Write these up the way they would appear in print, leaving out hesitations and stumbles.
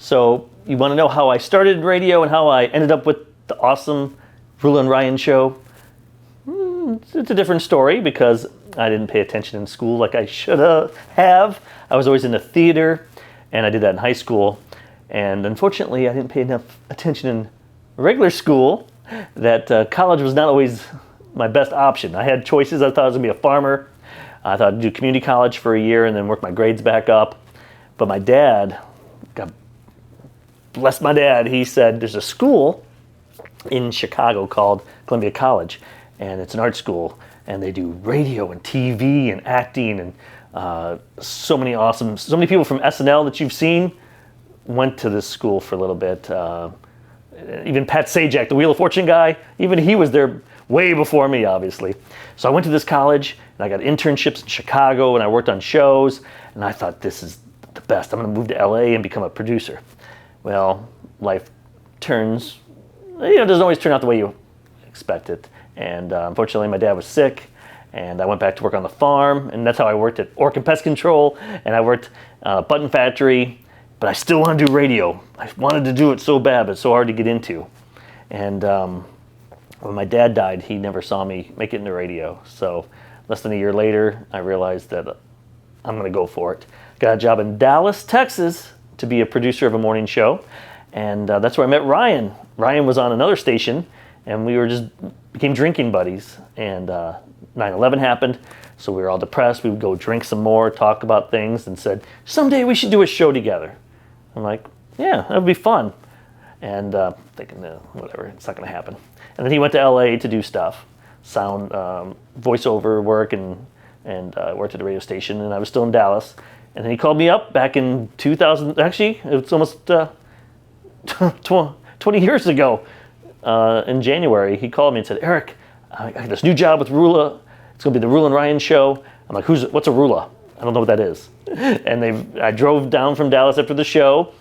So you want to know how I started in radio and how I ended up with the awesome Roula Ryan Show? It's a different story because I didn't pay attention in school like I should have. I was always into theater, and I did that in high school. And unfortunately, I didn't pay enough attention in regular school that college was not always my best option. I had choices. I thought I was going to be a farmer. I thought I'd do community college for a year and then work my grades back up. But my dad, God bless my dad, he said there's a school in Chicago called Columbia College, and it's an art school, and they do radio and TV and acting, and so many people from SNL that you've seen went to this school for a little bit. Even Pat Sajak, the Wheel of Fortune guy, even he was there way before me, obviously. So I went to this college, and I got internships in Chicago, and I worked on shows, and I thought, this is the best. I'm going to move to LA and become a producer. Well, life turns, doesn't always turn out the way you expect it. And unfortunately, my dad was sick, and I went back to work on the farm, and that's how I worked at Orkin Pest Control, and I worked Button Factory, but I still want to do radio. I wanted to do it so bad, but it's so hard to get into. And when my dad died, he never saw me make it into radio. So less than a year later, I realized that I'm going to go for it. Got a job in Dallas, Texas, to be a producer of a morning show. And that's where I met Ryan. Ryan was on another station, and we became drinking buddies. And 9/11 happened, so we were all depressed. We would go drink some more, talk about things, and said, someday we should do a show together. I'm like, yeah, that would be fun. And thinking, no, whatever, it's not going to happen. And then he went to LA to do stuff, sound, voiceover work, and worked at a radio station, and I was still in Dallas. And then he called me up back in 2000, actually, it's almost 20 years ago, in January. He called me and said, Eric, I got this new job with Roula. It's going to be the Roula Ryan Show. I'm like, what's a Roula? I don't know what that is. And I drove down from Dallas after the show,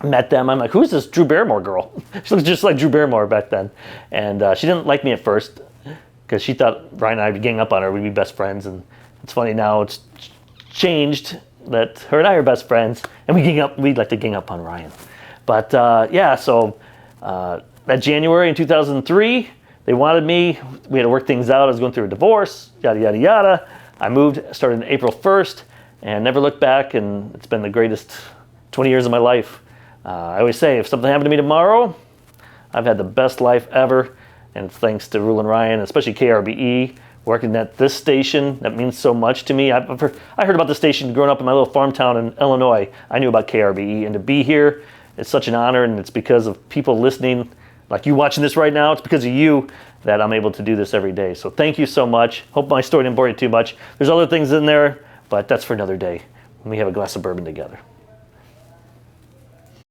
met them. I'm like, who's this Drew Barrymore girl? She looked just like Drew Barrymore back then. And she didn't like me at first because she thought Ryan and I would gang up on her. We'd be best friends. And it's funny now, it's changed that her and I are best friends, and we'd like to gang up on Ryan. But so that January in 2003, they wanted me. We had to work things out. I was going through a divorce, yada, yada, yada. I moved, started on April 1st, and never looked back, and it's been the greatest 20 years of my life. I always say, if something happened to me tomorrow, I've had the best life ever, and it's thanks to Roula Ryan, especially KRBE, working at this station. That means so much to me. I heard about the station growing up in my little farm town in Illinois. I knew about KRBE, and to be here, it's such an honor, and it's because of people listening, like you watching this right now. It's because of you that I'm able to do this every day. So thank you so much. Hope my story didn't bore you too much. There's other things in there, but that's for another day when we have a glass of bourbon together.